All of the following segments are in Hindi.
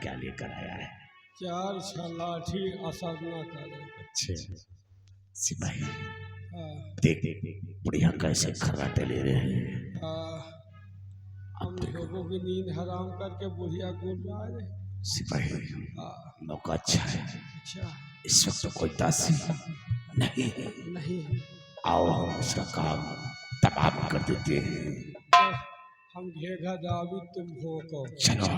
क्या लेकर आया है? 4 लाठी असर न करे। अच्छे सिपाही देख बुढ़िया कैसे खर्राटे ले रहे हैं। हम लोगों की नींद हराम करके बुढ़िया कूद रहा है। सिपाही मौका अच्छा है। अच्छा इस वक्त तो कोई दासी नहीं है। नहीं आओ हम इसका काम तमाम कर देते हैं। हम घेघा दावी तुम हो को चलो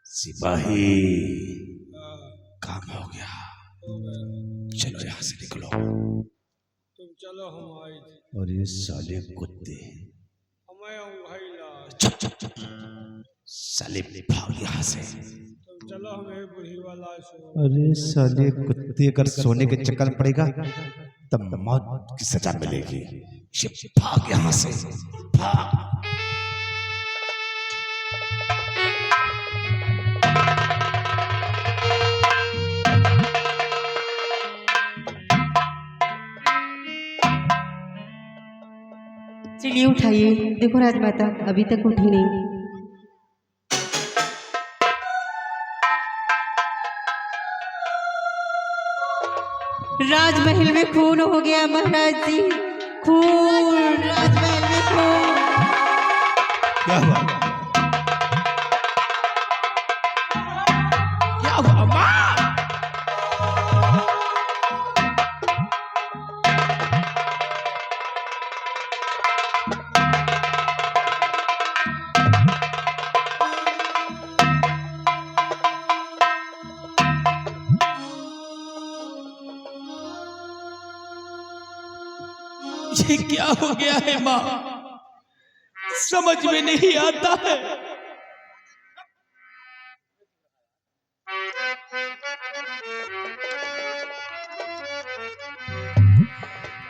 सिपाही काम हो गया। चलो यहाँ से निकलो। तुम चलो हम आए थे। और ये साले कुत्ते चुप चुप चुप साले भाग यहाँ से। तुम चलो हमें बुढ़ी वाला सो। अरे साले कुत्ते अगर सोने के चक्कर में पड़ेगा तब मौत की सजा मिलेगी। भाग यहाँ से भाग। चलिए उठाइए, देखो राजमाता अभी तक उठी नहीं। राजमहल में खून हो गया महाराज जी, खून राजमहल में खून। क्या हुआ? क्या हुआ माँ? ये क्या हो गया है माँ, समझ में नहीं आता है।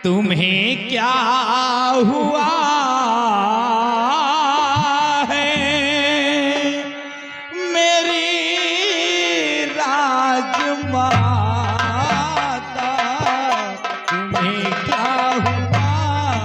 तुम्हें क्या हुआ है मेरी राजमाता, तुम्हें क्या हुआ है?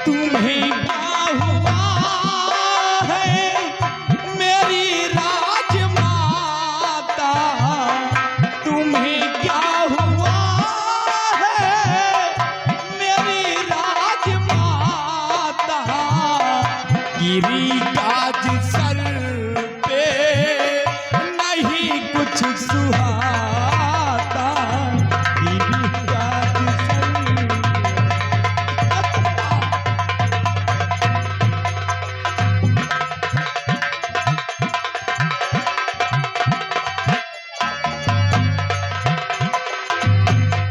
तुम्हें क्या हुआ है मेरी राजमाता, तुम्हें क्या हुआ है मेरी राजमाता, गिरी काज सर पे नहीं कुछ सुहाता, गिरी काज सर।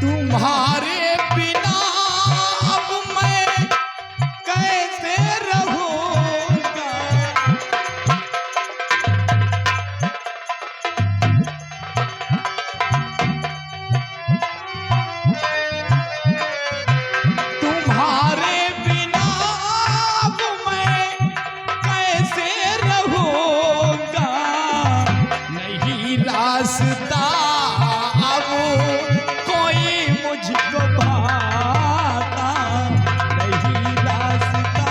तुम्हारे बिना अब मैं कैसे रहूंगा, तुम्हारे बिना अब मैं कैसे रहूंगा, नहीं रास्ता अब कोई मुझको भाता, नहीं रास्ता।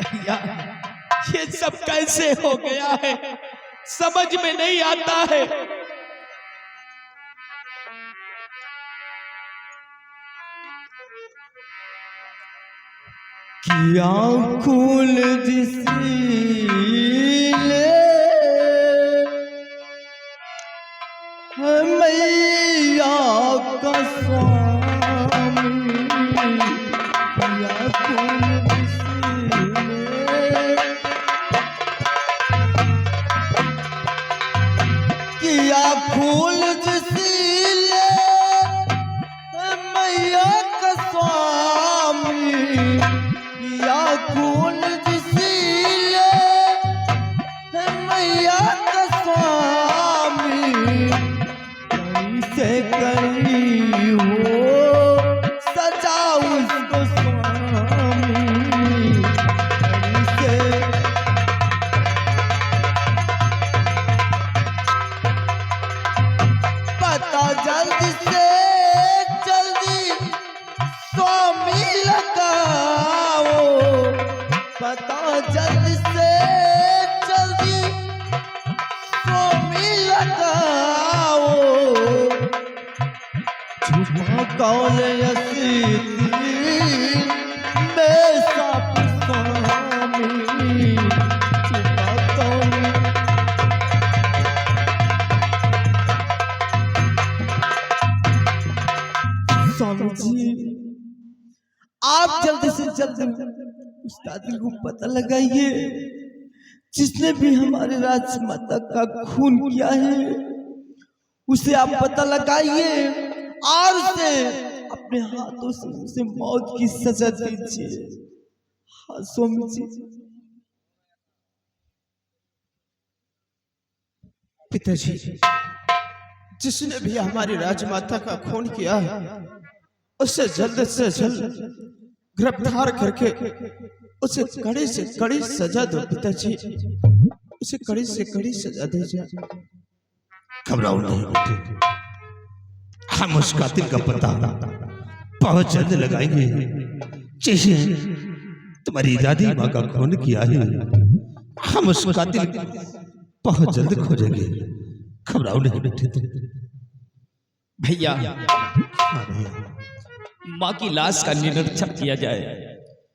भैया ये सब कैसे हो गया है, समझ में नहीं आता है। किया खून जिसने मैया का स्वामी, किया खून जिसने, किया खून जिसने मैया का स्वामी, किया खून जिसने मैया का स्वामी, कैसे करी हो सजा उसको स्वामी, कैसे पता जल्दी से जल्दी स्वामी लगाओ, पता जल्दी से जल्दी स्वामी लगाओ, छुपा कौन यसीती में साप स्वामी, छुपा कौन स्वामी जी, आप जल्दी से जल्दी उस कातिल को पता लगाइए जिसने भी हमारे राजमाता का खून किया है, उसे आप पता लगाइए और उसे अपने हाथों से उसे मौत की सजा दीजिए। हाँ स्वामी जी। पिताजी, जिसने भी हमारी राजमाता का खून किया उसे जल्द से जल्द गिरफ्तार करके उसे कड़ी से कड़ी सजा दो पिताजी, उसे कड़ी से कड़ी सजा दीजिए। घबराओ नहीं बेटे, हम उस कातिल का पता बहुत जल्द लगाएंगे। जिसने तुम्हारी दादी माँ का खून किया है, हम उस कातिल बहुत जल्द खोजेंगे। घबराओ नहीं बेटे। भैया, माँ की लाश का निरीक्षण किया जाए,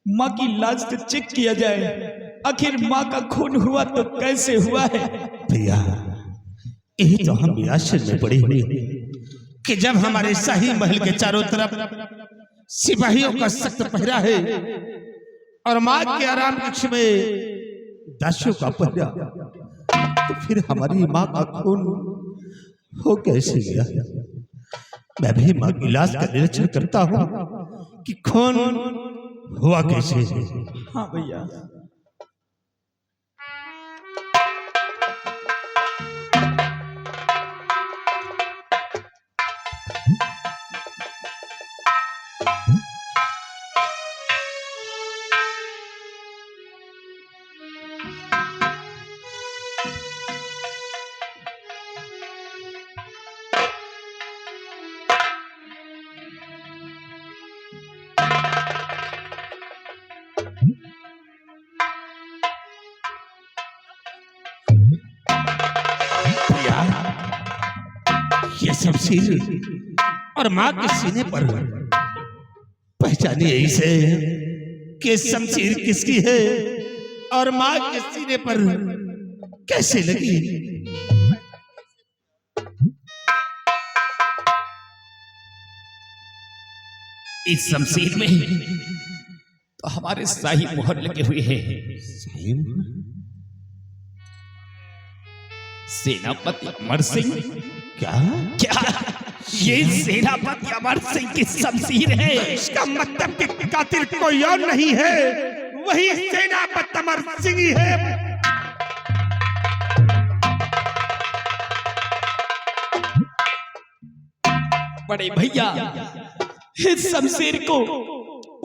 माँ की लाश को चेक किया जाए, आखिर माँ का खून हुआ तो कैसे हुआ है। भैया, यही तो हम आश्चर्य में पड़े हुए हैं कि जब हमारे शाही महल के चारों तरफ सिपाहियों का सख्त पहरा है और माँ के आराम कक्ष में दासियों का पहरा, तो फिर हमारी माँ का खून हो कैसे गया। मैं भी माँ की लाश का निरीक्षण करता हूँ कि खून हुआ कैसे। हाँ भैया। ये शमशीर और माँ के सीने पर पहचानिए इसे कि शमशीर किसकी है और माँ के सीने पर कैसे लगी। इस शमशीर में तो हमारे शाही मोहर लगे हुए हैं। सेनापति अमर सिंह। क्या क्या ये सेनापति अमर सिंह की शमशीर है? इसका मतलब कि कातिल कोई और नहीं है, वही सेनापति अमर सिंह ही है। बड़े भैया, इस शमशीर को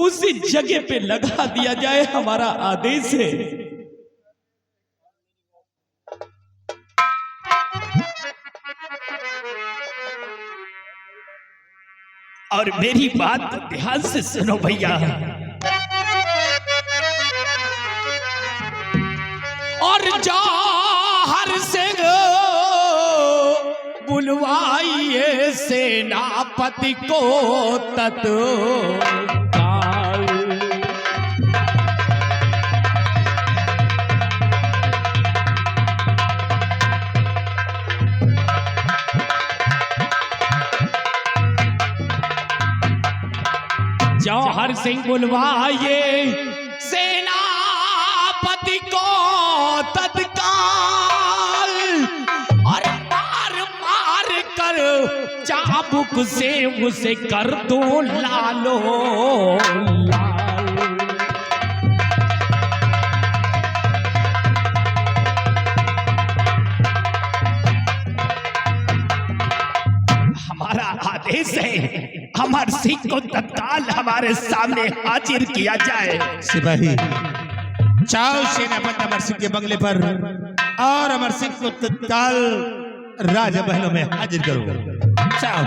उसी जगह पे लगा दिया जाए, हमारा आदेश है। और मेरी बात तो ध्यान से सुनो भैया। और जौहर सिंह बुलवाइए सेनापति को तत्काल। जौहर सिंह बुलवाइए सेनापति को तत्काल, और मार मार कर चाबुक से उसे कर दो लालो लाल। हमारा आदेश है अमर सिंह को तत्काल हमारे सामने हाजिर किया जाए। सिपाही जाओ सेनापति अमर सिंह के बंगले पर और अमर सिंह को तत्काल राजमहलों में हाजिर करो। जाओ।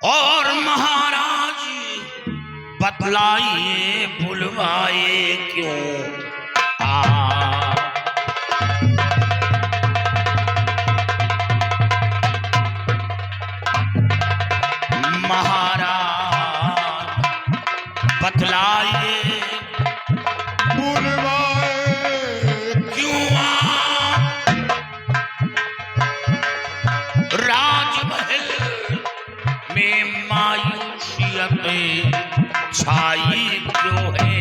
और महाराज बतलाइए बुलवाए क्यों महाराज बतलाइए बुलवाए क्यों राजमहल में मायूसियत छाई क्यों है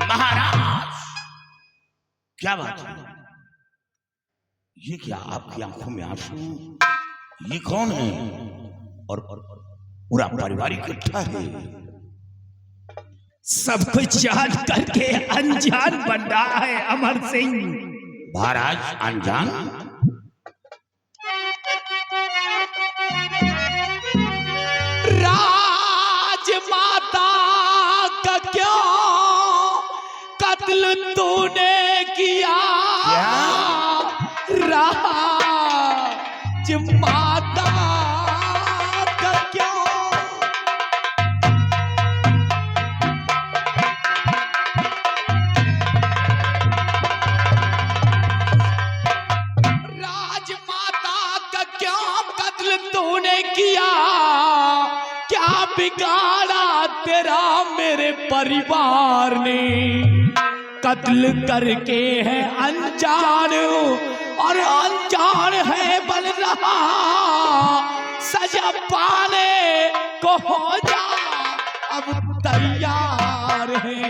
महाराज क्या बात है? ये क्या आपकी आंखों में आंसू? ये कौन है? और पूरा परिवार इकट्ठा है। सब कुछ जान करके अनजान बन रहा है अमर सिंह। महाराज अनजान? राजमाता का क्यों कत्ल तूने किया? राजमाता का क्यों? राजमाता का क्यों कत्ल तूने किया? क्या बिगाड़ा तेरा मेरे परिवार ने? कत्ल करके है अनजान और अनजान है बन रहा, सजा पाने को हो जा अब तैयार है।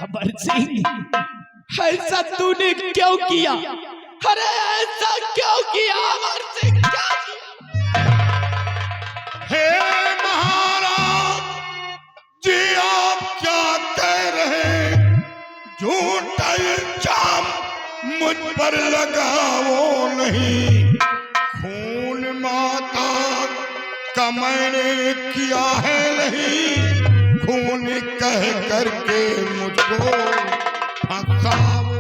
अमर सिंह ऐसा तूने क्यों किया? अरे ऐसा क्यों किया अमर सिंह? क्या किया? हे महाराज जी आप क्या कह रहे? झूठा इल्जाम मुझ पर लगाओ नहीं। खून माता का मैंने किया है नहीं, खून कह करके मुझको फंसाओ नहीं।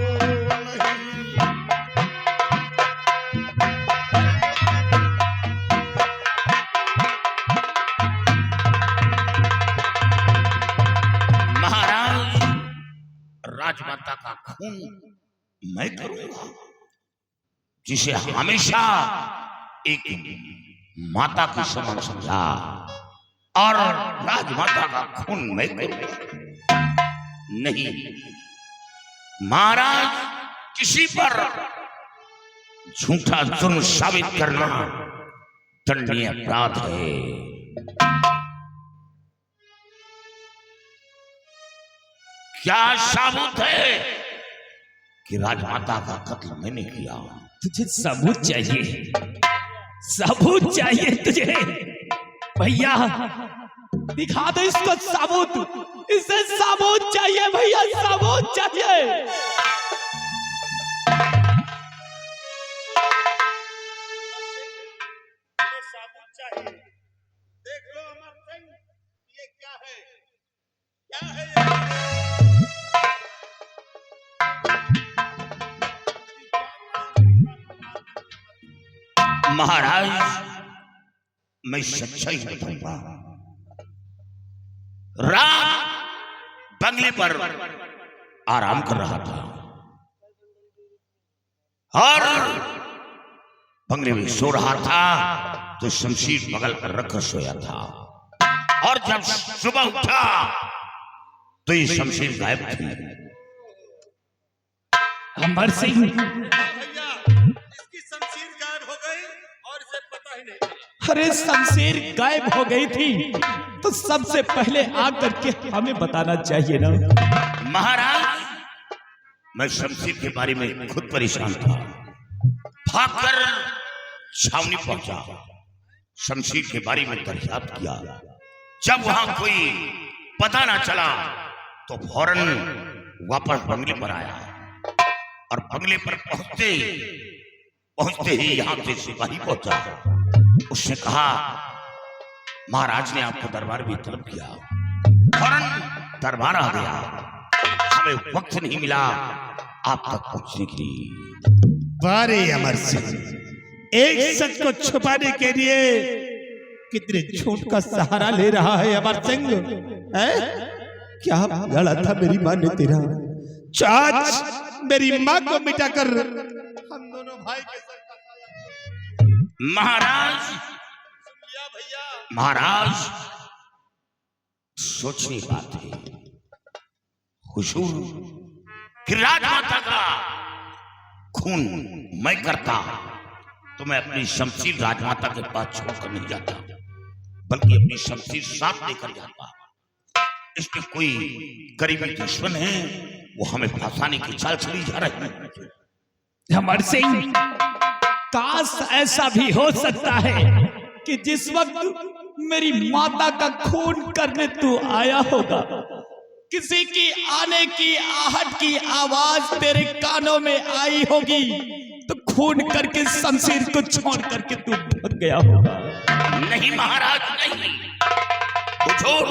महाराज राजमाता का खून मैं करूंगा, जिसे हमेशा एक माता की समान समझा, और राजमाता का खून मैं करूंगा? नहीं महाराज, किसी पर झूठा जुर्म साबित करना दंडनीय अपराध है। क्या सबूत है कि राजमाता का कत्ल मैंने किया? तुझे सबूत चाहिए? सबूत चाहिए तुझे? भैया दिखा दो इसको सबूत, इसे सबूत चाहिए भैया, सबूत चाहिए। सबूत चाहिए महाराज मैं सच्चाई बताऊंगा। रात बंगले पर आराम कर रहा था और बंगले में सो रहा था तो शमशीर बगल पर रखकर सोया था और जब सुबह उठा तो ये शमशीर गायब थी। अमर सिंह, इसकी शमशीर गायब हो गई और इसे पता ही नहीं। अरे शमशीर गायब हो गई थी तो सबसे पहले आकर के हमें बताना चाहिए ना। महाराज मैं शमशीर के बारे में खुद परेशान था, भागकर छावनी पहुंचा, शमशीर के बारे में दरियाफ्त किया। जब वहां कोई पता ना चला तो फौरन वापस बंगले पर आया और बंगले पर पहुंचते ही यहां से सिपाही पहुंचा। उसने कहा महाराज ने आपको दरबार में तलब किया। फौरन दरबार आ गया, हमें वक्त नहीं मिला आप तक पहुंचने के लिए। बारे अमर सिंह, एक सच को छुपाने के लिए कितने झूठ का सहारा ले रहा है अमर सिंह। क्या लड़ा था मेरी माँ ने तेरा? आज मेरी माँ को मिटाकर हम दोनों भाई के सर का साया। महाराज सोचने की बात है हुजूर कि राजमाता का खून मैं करता तो मैं अपनी शमशीर राजमाता के पास छोड़कर नहीं जाता, बल्कि अपनी शमशीर साथ लेकर जाता। इसमें कोई करीबी दुश्मन है, वो हमें फंसाने की चाल चली जा रही है। अमर सिंह, काश ऐसा भी हो सकता है कि जिस वक्त मेरी माता का खून करने तू आया होगा, किसी की आने की आहट की आवाज तेरे कानों में आई होगी तो खून करके शमशीर को छोड़ करके तू भाग गया होगा। नहीं महाराज नहीं, हुजूर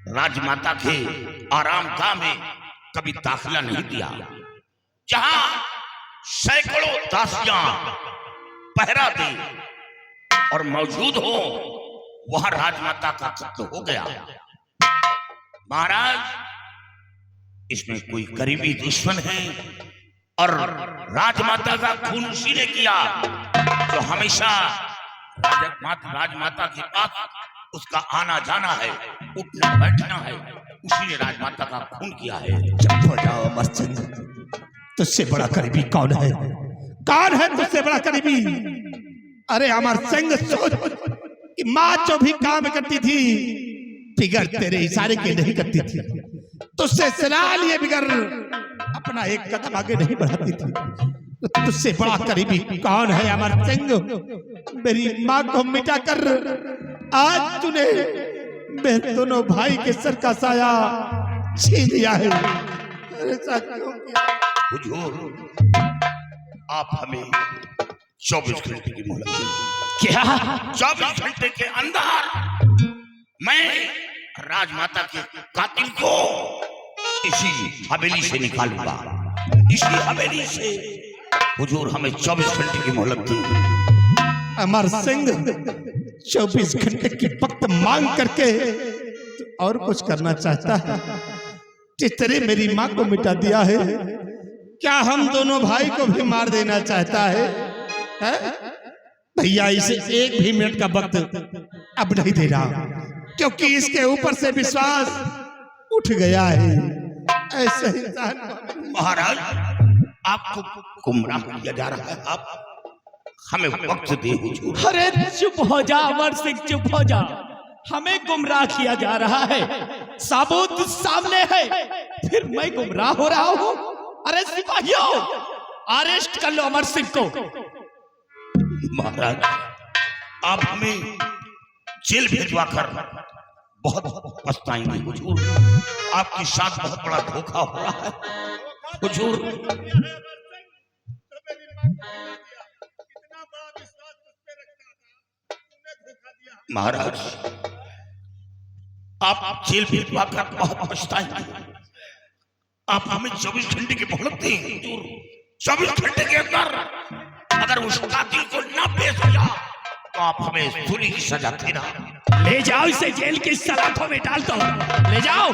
राजमाता के आरामगाह में कभी दाखिला नहीं दिया। जहां सैकड़ों दासियां पहरा दे और मौजूद हो, वहां राजमाता का कत्ल हो गया। महाराज इसमें कोई करीबी दुश्मन है और राजमाता का खून उसी ने किया जो हमेशा राजमाता के पास उसका आना जाना है, उठना बैठना है, उसी ने राजमाता का खून किया है। चुप हो जाओ अमर सिंह, तुझसे बड़ा करीबी कौन है? कौन है तुझसे बड़ा करीबी? अरे अमर सिंह, सोच कि माँ जो भी काम करती थी बिगर तेरे इशारे के नहीं करती थी, तुझसे सलाह लिए बिगर अपना एक कदम आगे नहीं बढ़ाती थी। तो तुझसे बड़ा करीबी कौन है अमर सिंह? मेरी माँ को मिटाकर आज तूने मेरे दोनों भाई के सर का साया छीन लिया है। ऐसा क्यों किया? हुजूर आप हमें 24 घंटे की मोहलत दें। क्या 24 घंटे के अंदर मैं राजमाता के कातिल को इसी हवेली से निकालूंगा, इसी हवेली से। हुजूर हमें 24 घंटे की मोहलत दें। अमर सिंह, 24 घंटे की वक्त मांग करके तो और कुछ करना चाहता है? जिस तरह मेरी माँ को मिटा दिया है, क्या हम दोनों भाई को भी मार देना चाहता है? भैया इसे एक भी मिनट का वक्त अब नहीं दे रहा, क्योंकि इसके ऊपर से विश्वास उठ गया है। ऐसे इंसान महाराज आपको गुमराह किया जा रहा है, आप हमें वक्त दे हुजूर। अरे चुप हो जा अमर सिंह, चुप हो जा। हमें गुमराह किया जा रहा है, सबूत सामने है, फिर मैं गुमराह हो रहा हूँ? अरे सिपाहियों, अरेस्ट कर लो अमर सिंह को। महाराज आप हमें जेल भिजवा कर बहुत पछताएंगे हुजूर। आपके साथ बहुत बड़ा धोखा हो रहा है हुजूर। महाराज आप जेल भिजवा कर बहुत पछताएंगे। आप हमें 24 घंटे की मोहलत दें हुजूर। 24 घंटे के अंदर अगर उस कातिल को न पेश किया तो आप हमें सूली की सजा देना। ले जाओ इसे जेल की सलाखों में डाल दो, ले जाओ।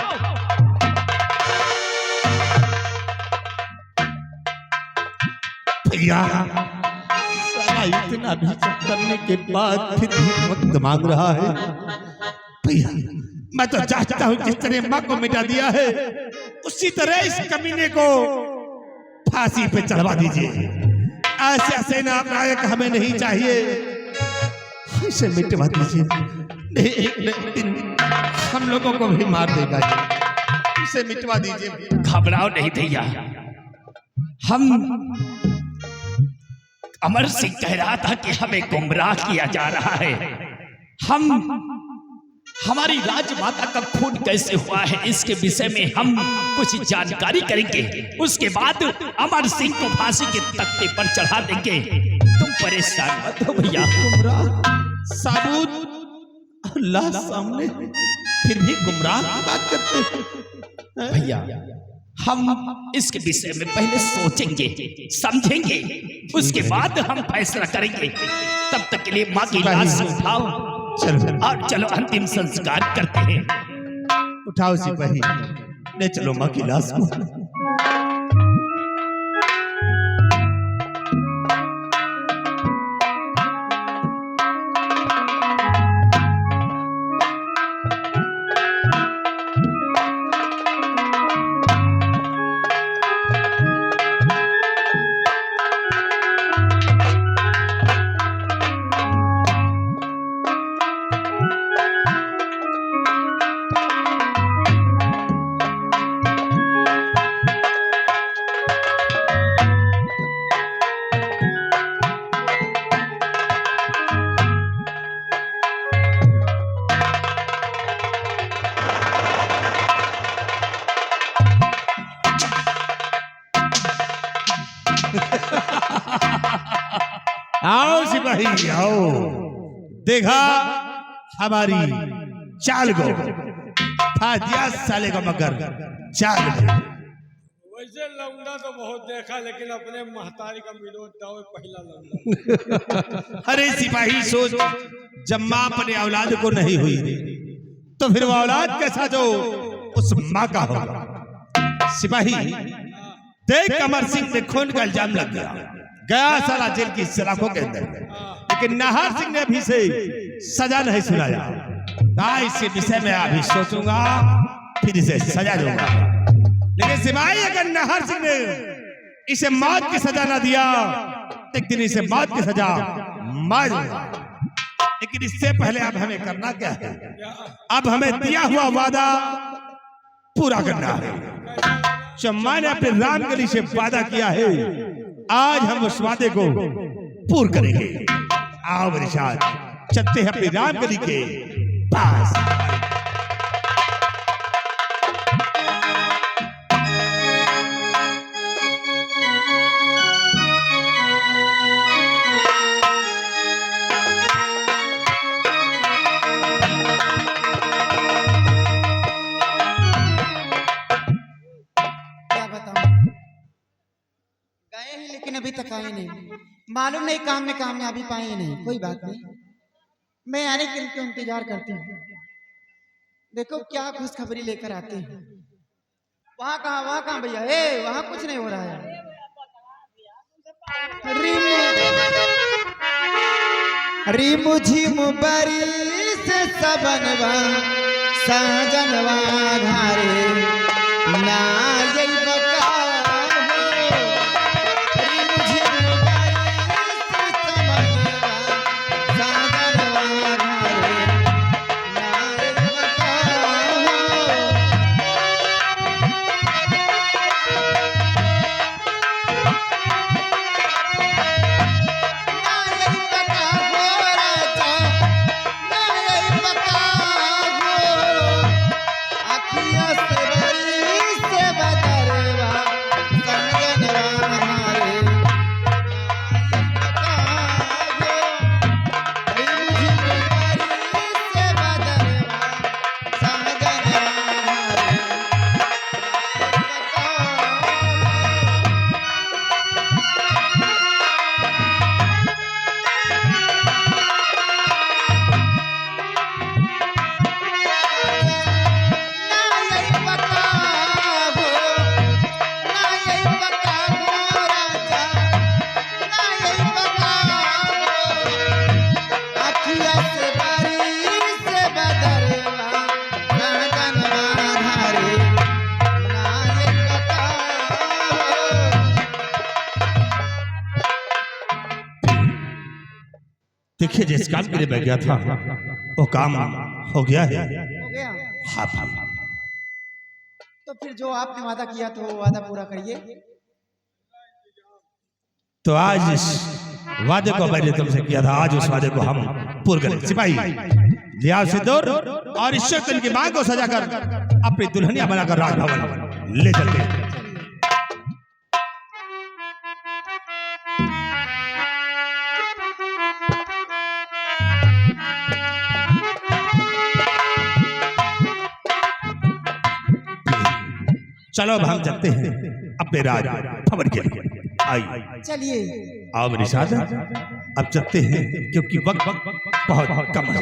भैया साला इतना भी सब करने के बाद फिर भी वक्त मांग रहा है। भैया मैं तो चाहता हूँ जिस तरह माँ को मिटा दिया है उसी तरह इस कमीने को फांसी पे चढ़वा दीजिए। ऐसे सेना नायक हमें नहीं चाहिए, इसे मिटवा दीजिए। नहीं, एक दिन हम लोगों को भी मार देगा, इसे मिटवा दीजिए। घबराओ नहीं भैया, हम अमर सिंह कह रहा था कि हमें गुमराह किया जा रहा है। हमारी राजमाता का खून कैसे हुआ है इसके विषय में हम कुछ जानकारी करेंगे, उसके बाद अमर सिंह को फांसी के तख्ते पर चढ़ा देंगे। तुम परेशान मत हो भैया। साबुत अल्लाह सामने फिर भी गुमराह की बात करते हैं। भैया हम इसके विषय में पहले सोचेंगे समझेंगे, उसके बाद हम फैसला करेंगे। तब तक के लिए माँ की लाश उठाओ और चलो अंतिम संस्कार करते हैं। उठाओ सिपाही, ले चलो माँ की लाश को। आओ सिपाही आओ, देखा हमारी चाल को, फाजिया साले का मगर चाल को। वैसे लौंडा तो बहुत देखा, लेकिन अपने महतारी का विरोध था वो पहला लौंडा। अरे सिपाही सोच, जब माँ अपने औलाद को नहीं हुई तो फिर वो औलाद कैसा जो उस माँ का होगा। सिपाही देख अमर सिंह ने खून का इल्जाम लग गया साला जेल की सलाखों के अंदर, लेकिन नाहर सिंह ने अभी से सजा नहीं सुनाया। इसके विषय में अभी सोचूंगा फिर इसे सजा दूंगा। लेकिन सिपाही अगर नाहर सिंह ने इसे मौत की सजा ना दिया एक दिन इसे मौत की सजा मार दूंगा। लेकिन इससे पहले अब हमें करना क्या है? अब हमें दिया हुआ वादा पूरा करना है। जो मैंने अपने रामगली से वादा किया है आज हम उस वादे को पूर्ण करेंगे। आओ मेरे साथ चलते हैं अपनी रामगली के पास। लेकिन अभी तक आए नहीं, मालूम नहीं काम में कामयाबी पाए नहीं। कोई बात नहीं, मैं आने के लिए इंतजार करती हूँ। देखो क्या खुशखबरी लेकर आते हैं। वहाँ कहाँ भैया? वहाँ कुछ नहीं हो रहा है। रिमु झिमु बारिश सबनवा सहजनवा घारे ना देखिए जिस काम के लिए मैं गया था वो काम हो गया है। हो गया। हाँ भाई, तो फिर जो आपने वादा किया तो वो वादा पूरा करिए। तो आज इस वादे को मैंने तुमसे किया था, आज उस वादे को हम पूरा करें। सिपाही लिया सिंदूर और इस शक्ति की मांग को सजाकर अपनी दुल्हनिया बनाकर राजभवन ले चलते हैं। चलो अब हम चलते हैं अपने राज भवन के लिए। आई चलिए। आओ मेरी साथ, अब चलते हैं क्योंकि वक्त बहुत कम है।